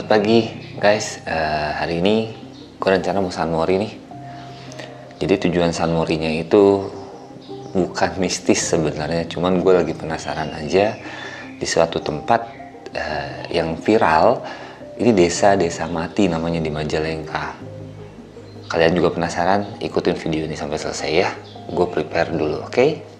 Selamat pagi guys. Hari ini gue rencana mau sunmori nih. Jadi tujuan sunmorinya itu bukan mistis sebenarnya, cuman gue lagi penasaran aja di suatu tempat yang viral. Ini desa mati namanya di Majalengka. Kalian juga penasaran? Ikutin video ini sampai selesai ya. Gue prepare dulu, oke?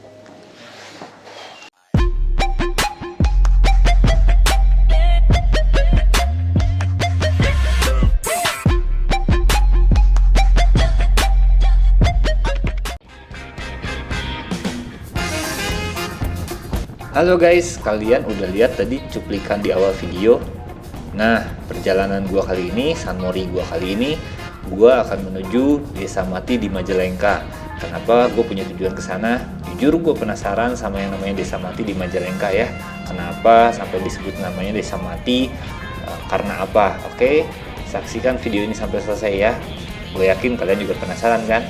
Halo guys, kalian udah lihat tadi cuplikan di awal video. Nah, perjalanan gua kali ini, sunmori gua kali ini, gua akan menuju Desa Mati di Majalengka. Kenapa gue punya tujuan ke sana? Jujur gue penasaran sama yang namanya Desa Mati di Majalengka ya. Kenapa sampai disebut namanya Desa Mati? Karena apa? Oke, saksikan video ini sampai selesai ya. Gue yakin kalian juga penasaran kan?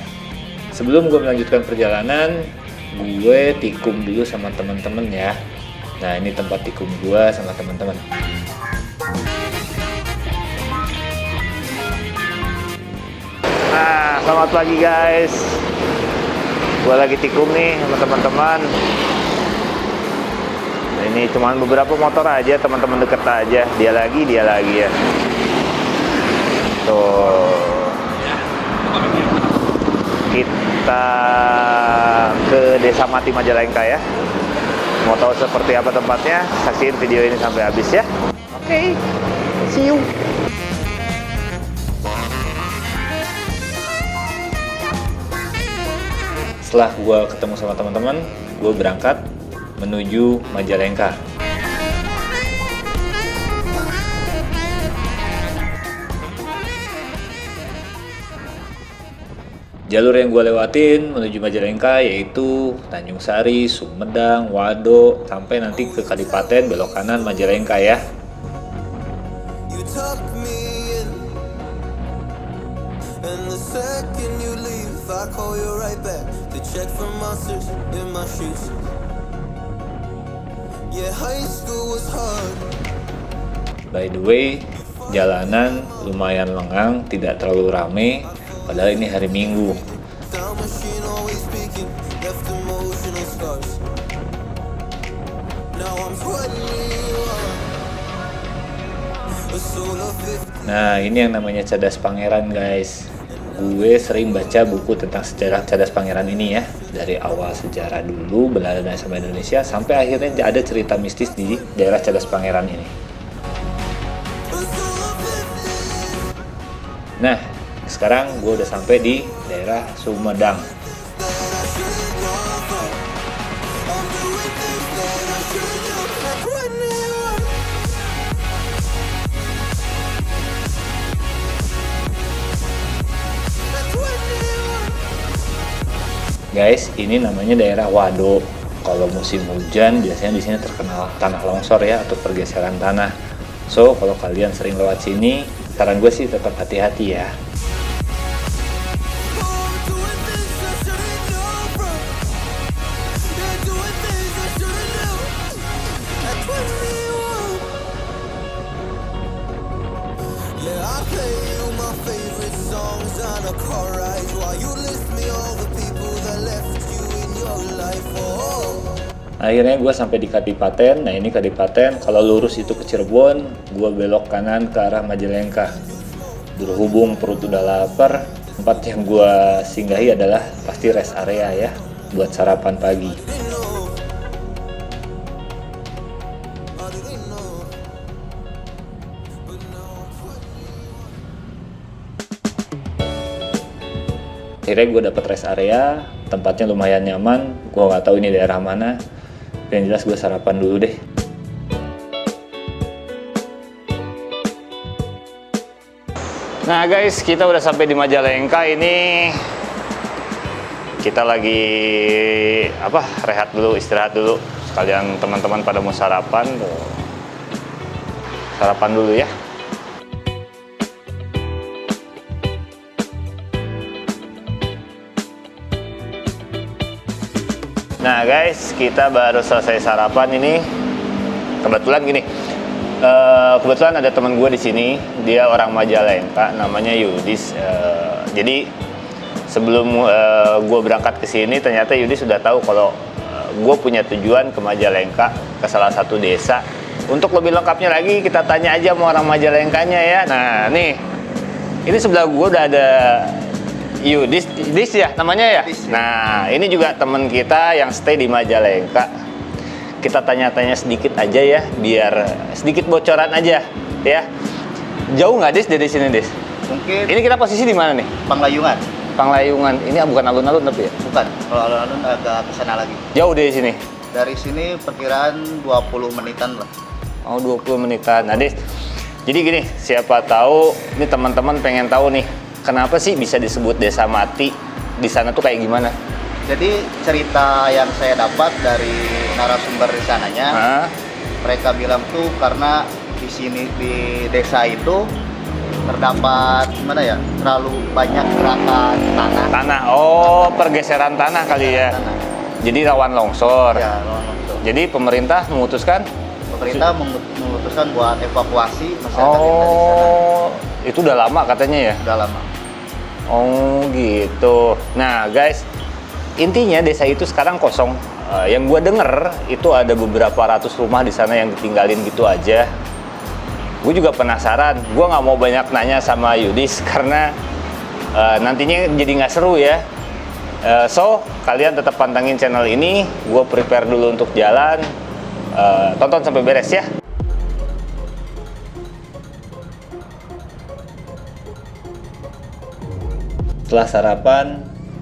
Sebelum gue melanjutkan perjalanan, gue tikung dulu sama teman-teman ya. Nah, ini tempat tikung gue sama teman-teman. Nah, selamat pagi guys. Gue lagi tikung nih sama teman-teman. Nah, ini cuman beberapa motor aja, teman-teman deket aja. Dia lagi ya. Tuh. Kita ke Desa Mati Majalengka ya. Mau tahu seperti apa tempatnya? Saksiin video ini sampai habis ya. Oke, see you. Setelah gue ketemu sama teman-teman, gue berangkat menuju Majalengka. Jalur yang gue lewatin menuju Majalengka yaitu Tanjung Sari, Sumedang, Wado, sampai nanti ke Kadipaten belok kanan Majalengka ya. By the way, jalanan lumayan lengang, tidak terlalu rame. Padahal ini hari Minggu. Nah, ini yang namanya Cadas Pangeran guys. Gue sering baca buku tentang sejarah Cadas Pangeran ini ya. Dari awal sejarah dulu Belanda sama Indonesia sampai akhirnya ada cerita mistis di daerah Cadas Pangeran ini. Nah, sekarang gue udah sampai di daerah Sumedang. Guys, ini namanya daerah Wado. Kalau musim hujan biasanya di sini terkenal tanah longsor ya, atau pergeseran tanah. So, kalau kalian sering lewat sini, saran gue sih tetap hati-hati ya. Akhirnya gue sampai di Kadipaten. Nah, ini Kadipaten. Kalau lurus itu ke Cirebon, gue belok kanan ke arah Majalengka. Berhubung perut udah lapar, tempat yang gue singgahi adalah pasti rest area ya, buat sarapan pagi. Akhirnya gue dapet rest area, tempatnya lumayan nyaman. Gue nggak tahu ini daerah mana. Yang jelas gue sarapan dulu deh. Nah guys, kita udah sampai di Majalengka ini. Kita lagi rehat dulu, istirahat dulu. Sekalian teman-teman pada mau sarapan. Sarapan dulu ya. Nah guys, kita baru selesai sarapan ini. Kebetulan gini, Kebetulan ada teman gue di sini, dia orang Majalengka, namanya Yudis. Jadi sebelum gue berangkat ke sini, ternyata Yudis sudah tahu kalau gue punya tujuan ke Majalengka, ke salah satu desa. Untuk lebih lengkapnya lagi, kita tanya aja sama orang Majalengkanya ya. Nah, nih, ini sebelah gue udah ada Yudis ya namanya ya. Yudis, ya. Nah, ini juga teman kita yang stay di Majalengka. Kita tanya-tanya sedikit aja ya, biar sedikit bocoran aja ya. Jauh nggak Dis dari sini Dis? Mungkin Ini kita posisi di mana nih? Panglayungan. Panglayungan. Ini bukan alun-alun tapi ya? Bukan, kalau alun-alun agak ke sana lagi. Jauh dari sini? Dari sini perkiraan 20 menitan lah. Oh, 20 menitan. Nah, Dis, jadi gini, siapa tahu ini teman-teman pengen tahu nih, kenapa sih bisa disebut Desa Mati? Di sana tuh kayak gimana? Jadi cerita yang saya dapat dari narasumber di sananya, Hah? mereka bilang tuh karena di sini di desa itu terdapat gimana ya, terlalu banyak gerakan tanah. Tanah. Oh, pergeseran tanah kali ya. Tanah. Jadi rawan longsor. Ya, longsor. Jadi pemerintah memutuskan. Pemerintah memutuskan buat evakuasi masyarakat yang dari sana. Oh, itu udah lama katanya ya? Udah lama. Oh gitu. Nah guys, intinya desa itu sekarang kosong. Yang gua denger itu ada beberapa ratus rumah di sana yang ditinggalin gitu aja. Gue juga penasaran. Gue nggak mau banyak nanya sama Yudis karena nantinya jadi nggak seru ya. So kalian tetap pantengin channel ini. Gue prepare dulu untuk jalan. Tonton sampai beres ya. Setelah sarapan,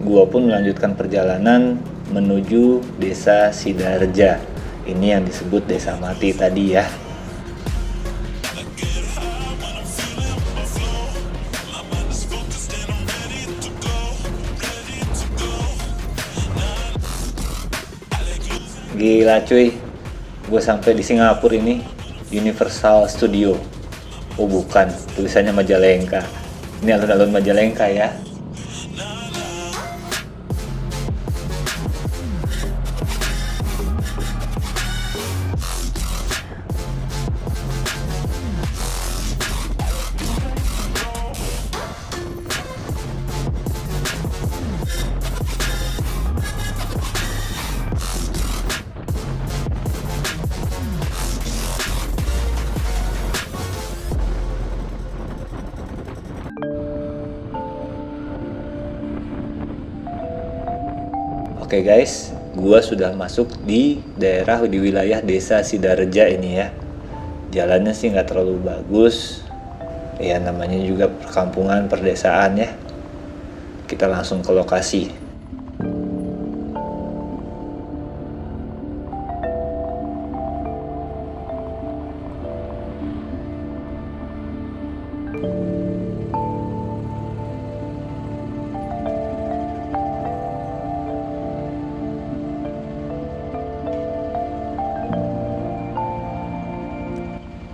gue pun melanjutkan perjalanan menuju Desa Sidareja. Ini yang disebut Desa Mati tadi ya. Gila cuy, gue sampai di Singapura ini, Universal Studio. Oh bukan, tulisannya Majalengka. Ini alun-alun Majalengka ya. Oke guys, gua sudah masuk di wilayah Desa Sidareja ini ya. Jalannya sih nggak terlalu bagus. Ya namanya juga perkampungan, perdesaan ya. Kita langsung ke lokasi.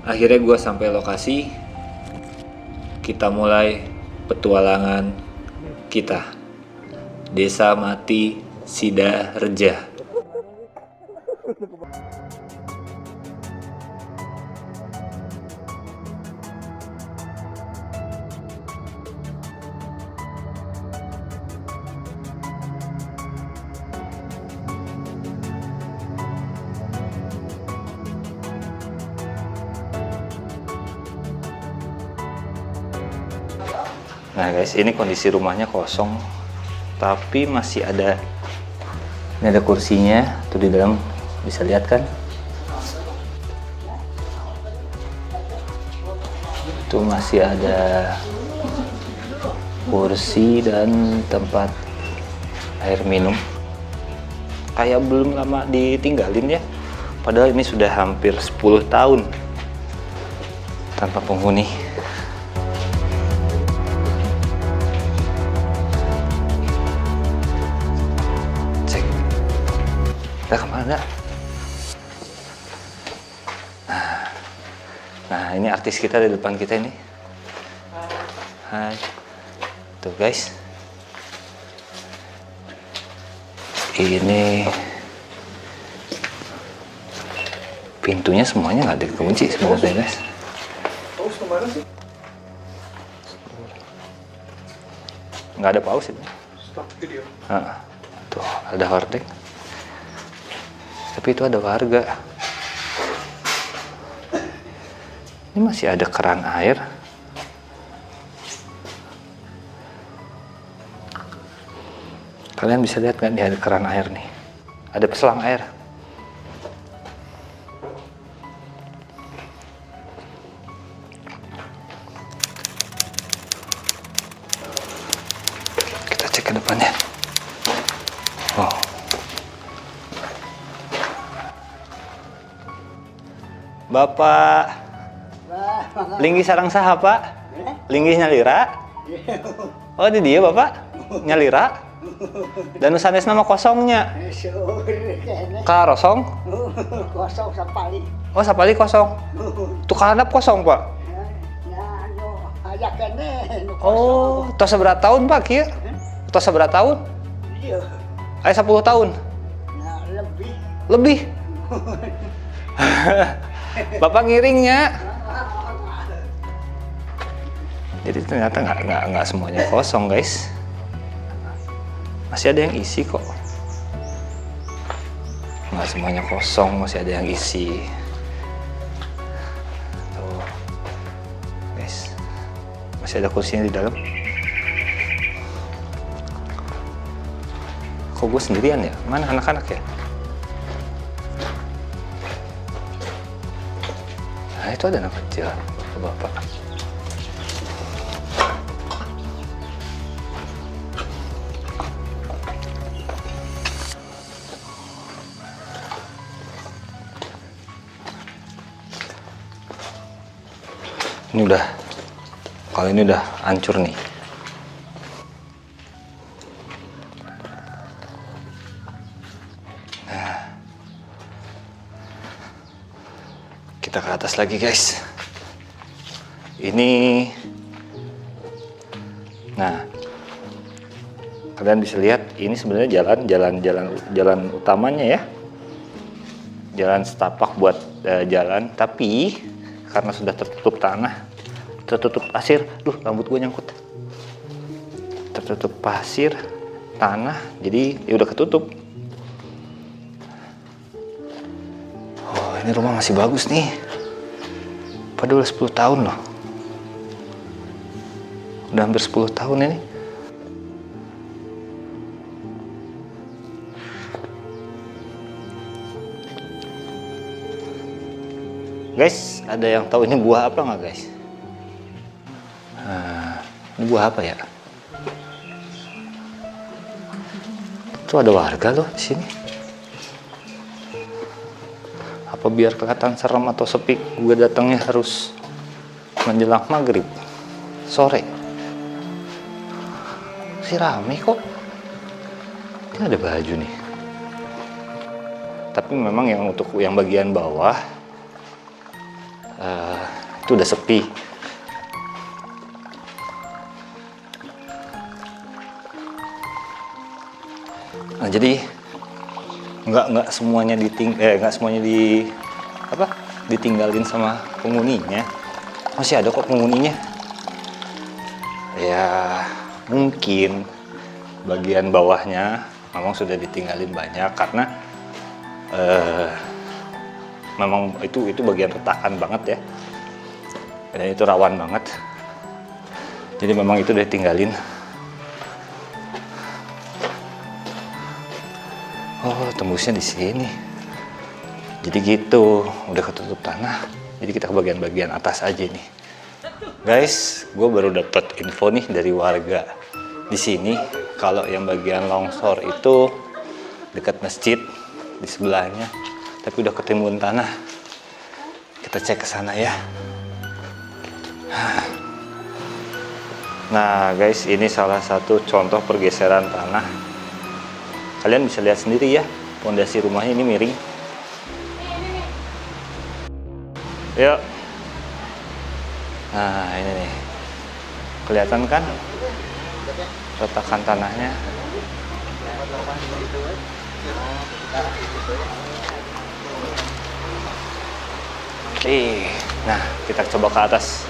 Akhirnya gue sampai lokasi. Kita mulai petualangan kita. Desa Mati Sidareja. Nah guys, ini kondisi rumahnya kosong, tapi masih ada, ini ada kursinya, tuh di dalam bisa lihat kan? Itu masih ada kursi dan tempat air minum. Kayak belum lama ditinggalin ya, padahal ini sudah hampir 10 tahun tanpa penghuni. Kita kemana? Nah, ini artis kita di depan kita ini. Hai. Tuh guys. Ini Pintunya semuanya nggak dikunci sebenarnya guys. Paus kemana sih? Nggak ada paus itu. Stop video. Tuh ada hordeng. Tapi itu ada warga. Ini masih ada keran air. Kalian bisa lihat nggak nih ada keran air nih? Ada peselang air. Kita cek ke depannya. Oh. Bapak, linggih sarang saha Pak? Linggih nyalira? Oh di dia Bapak? Nyalira? Dan sanes nama kosongnya. Karosong? Kosong sapali. Oh sapali kosong. Tukang handap kosong Pak? Aja kene. Oh, tos seberapa tahun Pak kieu? Tos seberapa tahun? Iya. Aya 10 tahun. Nah, lebih. Lebih. Bapak ngiringnya. Jadi ternyata nggak semuanya kosong guys. Masih ada yang isi kok. Nggak semuanya kosong, masih ada yang isi. Tuh, guys, masih ada kursinya di dalam. Kok gue sendirian ya? Mana anak-anak ya? Nah itu ada anak kecil, bapak. Ini udah, kalau ini udah hancur nih. Nah, kita ke atas lagi guys. Ini, nah, kalian bisa lihat ini sebenarnya jalan utamanya ya, jalan setapak buat jalan, tapi karena sudah tertutup tanah, tertutup pasir, rambut gue nyangkut, tertutup pasir, tanah, jadi ya udah ketutup. Oh ini rumah masih bagus nih, padahal 10 tahun loh, udah hampir 10 tahun ini. Guys, ada yang tahu ini buah apa nggak guys? Nah, ini buah apa ya? Tuh ada warga loh di sini. Apa biar kelihatan serem atau sepi, gue datangnya harus menjelang maghrib, sore. Si rame kok. Ini ada baju nih. Tapi memang yang untuk yang bagian bawah itu udah sepi. Nah jadi nggak semuanya ditinggalin sama penghuninya. Masih ada kok penghuninya. Ya mungkin bagian bawahnya memang sudah ditinggalin banyak karena memang itu bagian retakan banget ya, dan itu rawan banget, jadi memang itu udah tinggalin. Oh tembusnya di sini, jadi gitu, udah ketutup tanah, jadi kita ke bagian-bagian atas aja nih. Guys, gue baru dapat info nih dari warga di sini, kalau yang bagian longsor itu dekat masjid di sebelahnya. Tapi udah ketimbun tanah. Kita cek ke sana ya. Nah, guys, ini salah satu contoh pergeseran tanah. Kalian bisa lihat sendiri ya, pondasi rumahnya ini miring. Yuk. Nah, ini nih. Kelihatan kan? Retakan tanahnya. Nah kita coba ke atas.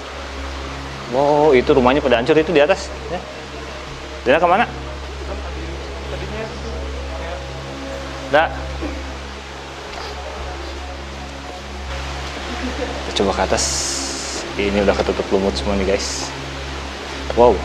Wow, itu rumahnya pada hancur itu di atas. Ya. Dina kemana? Dah. Kita coba ke atas. Ini udah ketutup lumut semua nih guys. Wow.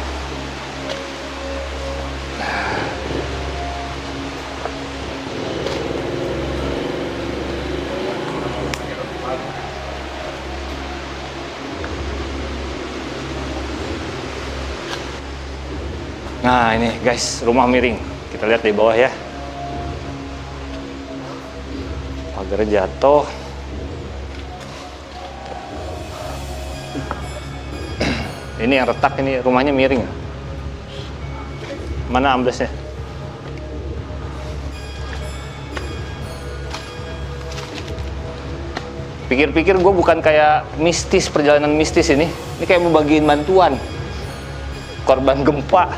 Nah ini guys, rumah miring. Kita lihat di bawah ya. Pagarnya jatuh. Ini yang retak, ini rumahnya miring. Mana amblesnya? Pikir-pikir gue bukan kayak mistis, perjalanan mistis ini. Ini kayak mau bagiin bantuan korban gempa.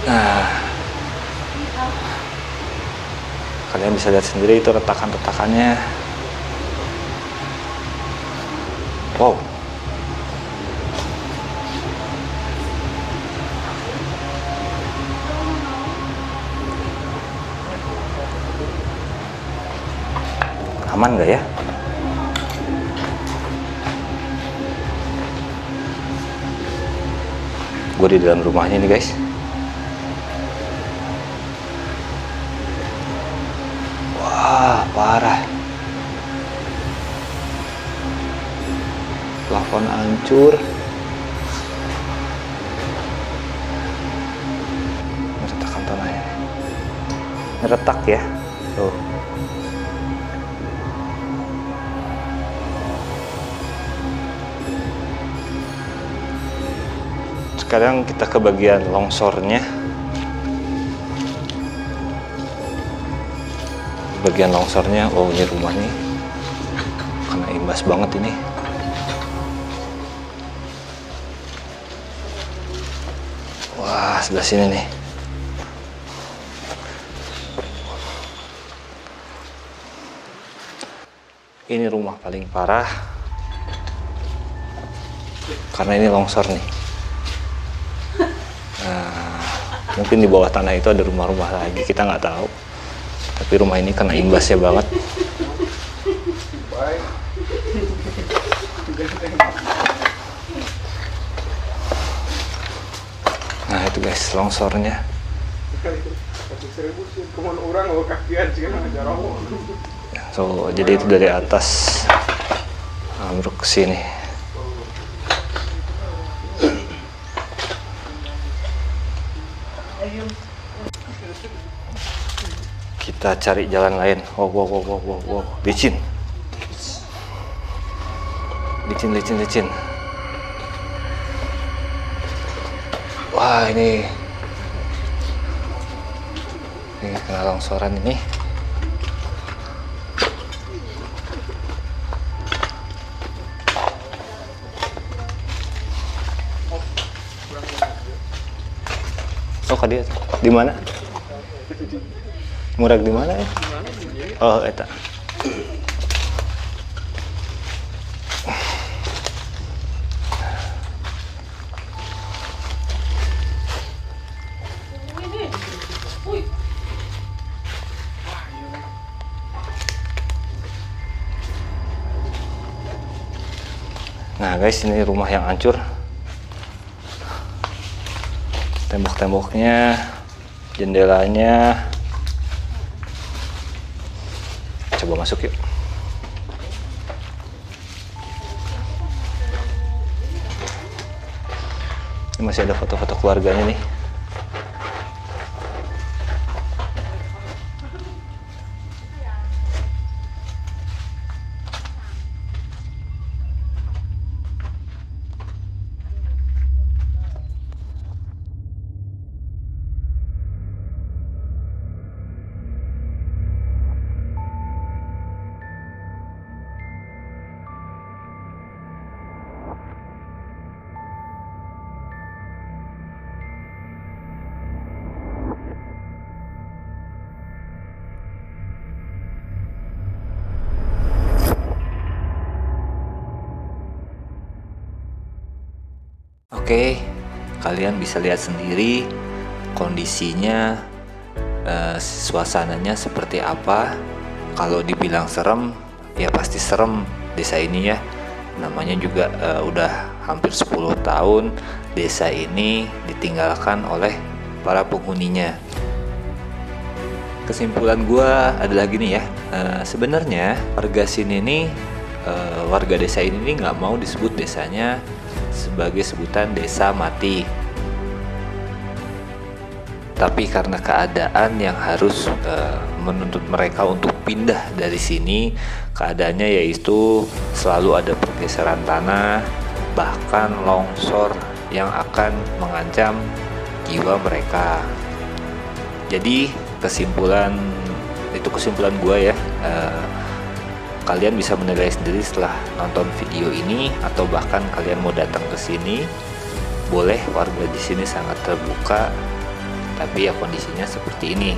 Nah, kalian bisa lihat sendiri itu retakan-retakannya. Wow. Aman nggak ya? Gue di dalam rumahnya nih guys. Wah, parah. Plafon hancur. Ini retakan tanahnya. Ini retak ya. Tuh. Sekarang kita ke bagian longsornya. Bagian longsornya, oh ini rumah nih kena imbas banget ini. Wah, sebelah sini nih. Ini rumah paling parah karena ini longsor nih. Nah, mungkin di bawah tanah itu ada rumah-rumah lagi, kita nggak tahu. Tapi rumah ini kena imbasnya banget. Nah itu guys, longsornya. So, jadi itu dari atas ambruk ke sini. Kita cari jalan lain. Wow, licin. Licin. Wah, ini kena longsoran ini. Oh, dia di mana? Murag di mana ya? Oh, eta. Nah guys, ini rumah yang hancur. Tembok-temboknya, jendelanya. Coba masuk yuk. Ini masih ada foto-foto keluarganya nih. Oke, kalian bisa lihat sendiri kondisinya, suasananya seperti apa. Kalau dibilang serem, ya pasti serem desa ini ya. Namanya juga udah hampir 10 tahun desa ini ditinggalkan oleh para penghuninya. Kesimpulan gue adalah gini ya, sebenarnya warga sini nih, warga desa ini nggak mau disebut desanya sebagai sebutan desa mati, tapi karena keadaan yang harus menuntut mereka untuk pindah dari sini, keadaannya yaitu selalu ada pergeseran tanah, bahkan longsor yang akan mengancam jiwa mereka. Jadi kesimpulan gue ya, kalian bisa menilai sendiri setelah nonton video ini, atau bahkan kalian mau datang ke sini, boleh. Warga di sini sangat terbuka, tapi ya kondisinya seperti ini.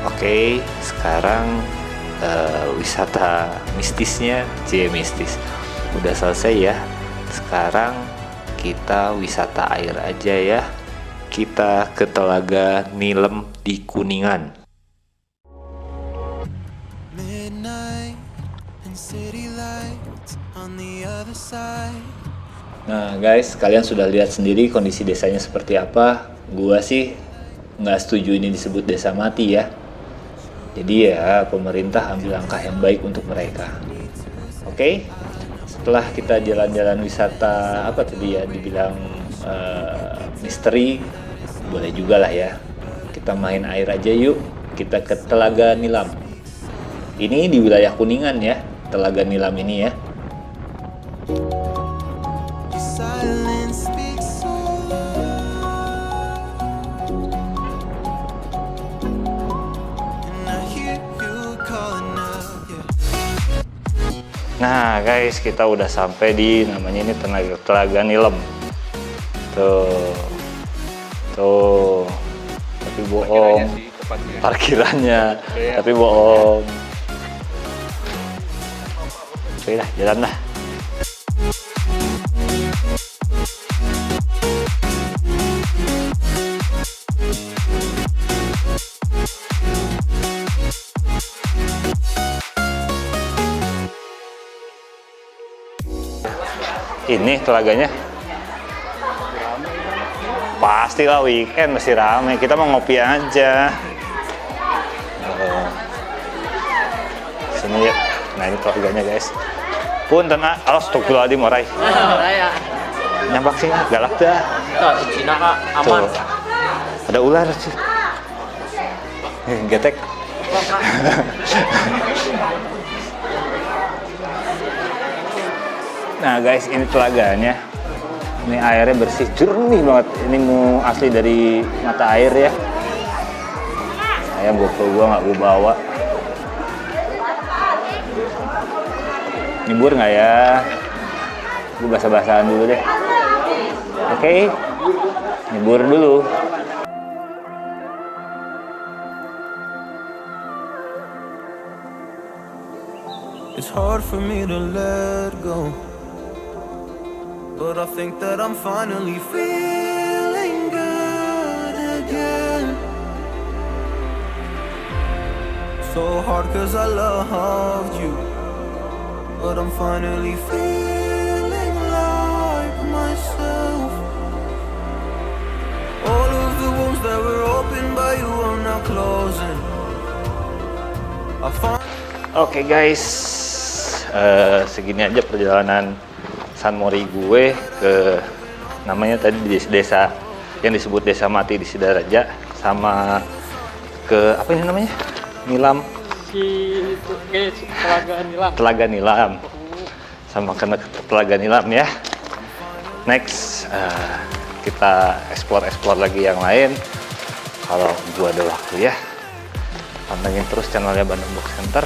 Oke, sekarang wisata mistisnya, mistis udah selesai ya. Sekarang kita wisata air aja ya. Kita ke Telaga Nilem di Kuningan. Nah guys, kalian sudah lihat sendiri kondisi desanya seperti apa. Gua sih nggak setuju ini disebut desa mati ya. Jadi ya pemerintah ambil langkah yang baik untuk mereka. Oke, setelah kita jalan-jalan wisata apa tadi ya, dibilang misteri, boleh juga lah ya. Kita main air aja yuk. Kita ke Telaga Nilam. Ini di wilayah Kuningan ya, Telaga Nilam ini ya. Nah guys, kita udah sampai di namanya ini Telaga Nilem. Tuh, tapi bohong. Parkirannya, tapi bohong. Oke dah, jalan dah. Ini telaganya pastilah weekend masih rame. Kita mau ngopi aja. Sini ya. Nah ini telaganya guys. Punten alos astagfirullahaladzim morai. Nyampak sih galak dah. Di Cina kak aman. Tuh. Ada ular sih. Getek. Nah guys, ini telaganya. Ini airnya bersih, jernih banget. Ini mau asli dari mata air ya. Sayang GoPro gua nggak gua bawa. Nyebur nggak ya? Gua basah-basahan dulu deh. Oke, nyebur dulu. It's hard for me to let go, but I think that I'm finally feeling good again. So hard cause I loved you, but I'm finally feeling like myself. All of the wounds that were opened by you are now closing. Oke guys, segini aja perjalanan San Mori gue ke namanya tadi di desa yang disebut desa mati di Sidaraja, sama ke apa ini namanya, Nilam, Telaga Nilam, sama ke Telaga Nilam ya. Next kita explore lagi yang lain kalau gua ada waktu ya. Pantengin terus channelnya Bandung Box Center.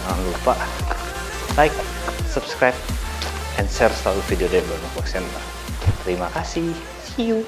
Jangan lupa like, subscribe, and share selalu video dari Bandung Box Center. Terima kasih. See you.